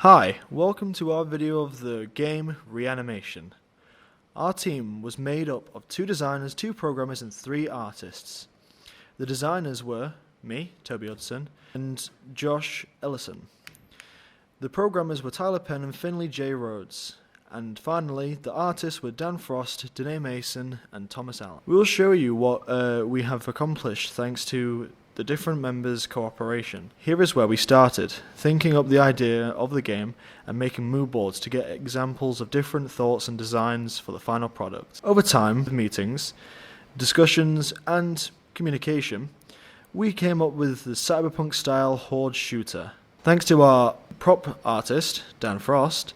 Hi, welcome to our video of the game Reanimation. Our team was made up of 2 designers, 2 programmers and 3 artists. The designers were me, Toby Hudson, and Josh Ellison. The programmers were Tyler Penn and Finley J. Rhodes. And finally, the artists were Dan Frost, Danae Mason and Thomas Allen. We will show you what we have accomplished thanks to the different members' cooperation. Here is where we started, thinking up the idea of the game and making mood boards to get examples of different thoughts and designs for the final product. Over time, with meetings, discussions and communication, we came up with the cyberpunk-style horde shooter. Thanks to our prop artist, Dan Frost,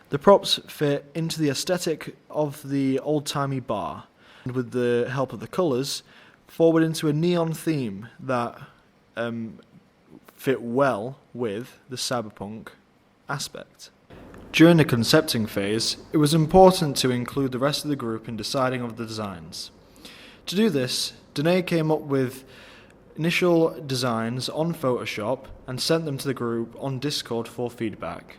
the props fit into the aesthetic of the old-timey bar, and with the help of the colours, forward into a neon theme that fit well with the cyberpunk aspect. During the concepting phase, it was important to include the rest of the group in deciding of the designs. To do this, Danae came up with initial designs on Photoshop and sent them to the group on Discord for feedback.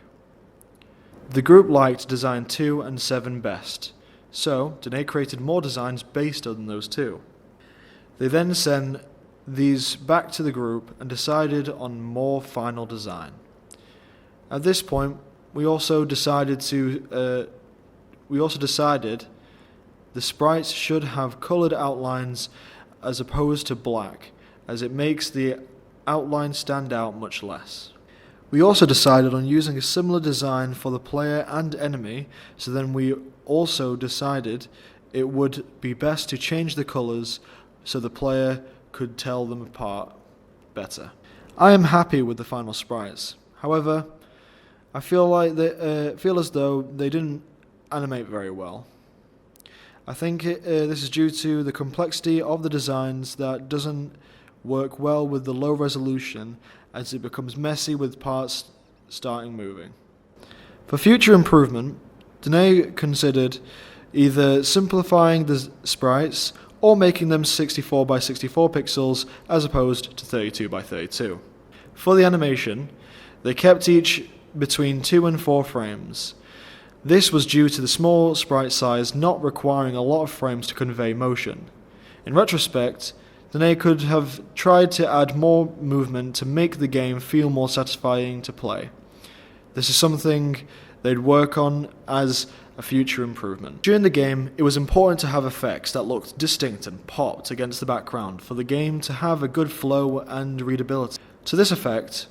The group liked design 2 and 7 best, so Danae created more designs based on those 2. They then sent these back to the group and decided on more final design. At this point, we also decided the sprites should have colored outlines as opposed to black, as it makes the outline stand out much less. We also decided on using a similar design for the player and enemy, so then we also decided it would be best to change the colors so the player could tell them apart better. I am happy with the final sprites. However, I feel as though they didn't animate very well. I think this is due to the complexity of the designs that doesn't work well with the low resolution, as it becomes messy with parts starting moving. For future improvement, Danae considered either simplifying the sprites or making them 64 by 64 pixels as opposed to 32 by 32. For the animation, they kept each between 2 and 4 frames. This was due to the small sprite size not requiring a lot of frames to convey motion. In retrospect, Danae could have tried to add more movement to make the game feel more satisfying to play. This is something they'd work on as a future improvement. During the game, it was important to have effects that looked distinct and popped against the background for the game to have a good flow and readability. To this effect,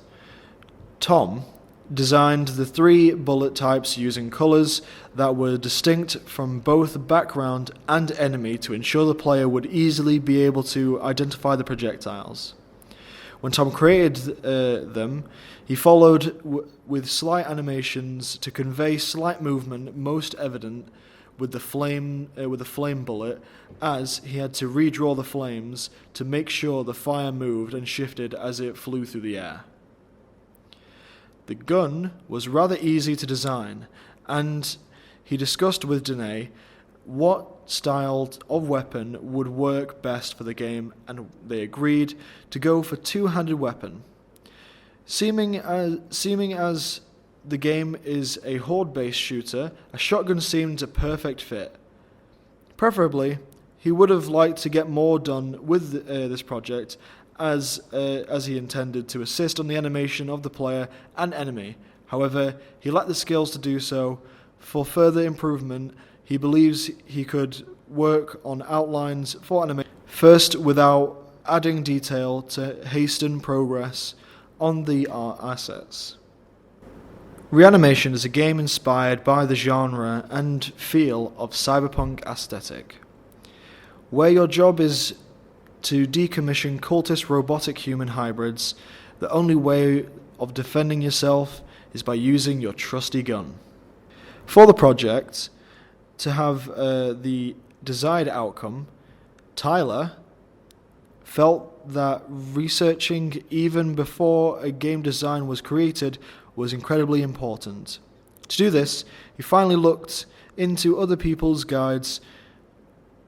Tom designed the 3 bullet types using colors that were distinct from both background and enemy to ensure the player would easily be able to identify the projectiles. When Tom created them, he followed with slight animations to convey slight movement most evident with the flame bullet, as he had to redraw the flames to make sure the fire moved and shifted as it flew through the air. The gun was rather easy to design, and he discussed with Danae what style of weapon would work best for the game, and they agreed to go for two-handed weapon. Seeming as the game is a horde-based shooter, a shotgun seemed a perfect fit. Preferably, he would have liked to get more done with this project, as he intended to assist on the animation of the player and enemy. However, he lacked the skills to do so. For further improvement, he believes he could work on outlines for animation first without adding detail to hasten progress on the art assets. Reanimation is a game inspired by the genre and feel of cyberpunk aesthetic, where your job is to decommission cultist robotic human hybrids. The only way of defending yourself is by using your trusty gun. For the project to have the desired outcome, Tyler felt that researching even before a game design was created was incredibly important. To do this, he finally looked into other people's guides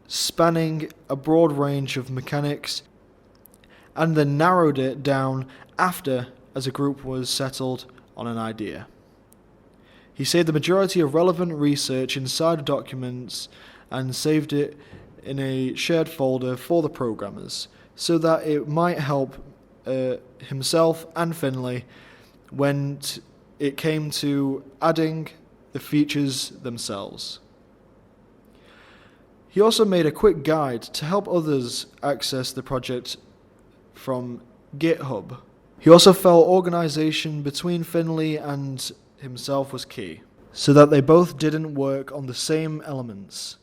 spanning a broad range of mechanics, and then narrowed it down after, as a group was settled on an idea. He saved the majority of relevant research inside documents and saved it in a shared folder for the programmers so that it might help himself and Finley when it came to adding the features themselves. He also made a quick guide to help others access the project from GitHub. He also felt organisation between Finley and himself was key, so that they both didn't work on the same elements.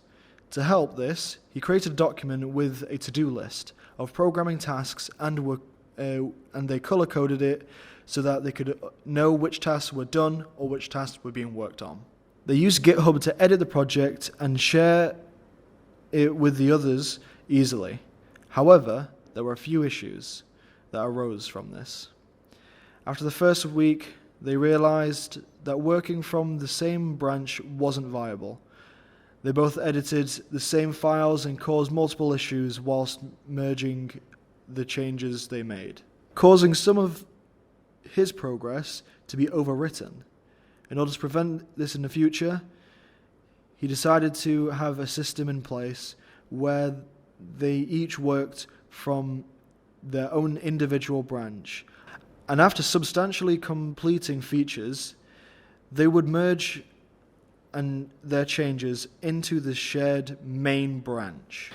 To help this, he created a document with a to-do list of programming tasks and they color-coded it so that they could know which tasks were done or which tasks were being worked on. They used GitHub to edit the project and share it with the others easily. However, there were a few issues that arose from this. After the first week, they realized that working from the same branch wasn't viable. They both edited the same files and caused multiple issues whilst merging the changes they made, causing some of his progress to be overwritten. In order to prevent this in the future, he decided to have a system in place where they each worked from their own individual branch. And after substantially completing features, they would merge their changes into the shared main branch.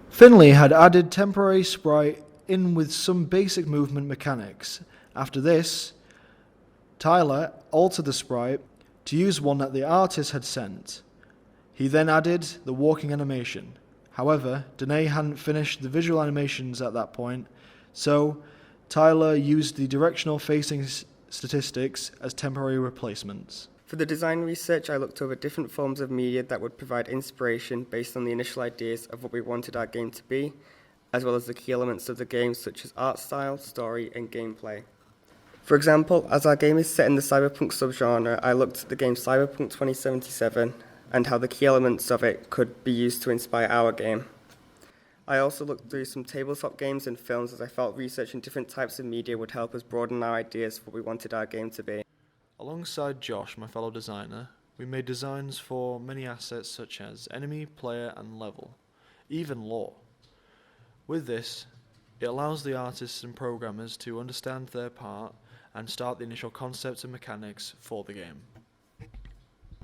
Finley had added temporary sprite in with some basic movement mechanics. After this, Tyler altered the sprite to use one that the artist had sent. He then added the walking animation. However, Danae hadn't finished the visual animations at that point, so Tyler used the directional facing statistics as temporary replacements. For the design research, I looked over different forms of media that would provide inspiration based on the initial ideas of what we wanted our game to be, as well as the key elements of the game such as art style, story, and gameplay. For example, as our game is set in the cyberpunk subgenre, I looked at the game Cyberpunk 2077 and how the key elements of it could be used to inspire our game. I also looked through some tabletop games and films as I felt researching different types of media would help us broaden our ideas for what we wanted our game to be. Alongside Josh, my fellow designer, we made designs for many assets such as enemy, player, and level, even lore. With this, it allows the artists and programmers to understand their part and start the initial concepts and mechanics for the game.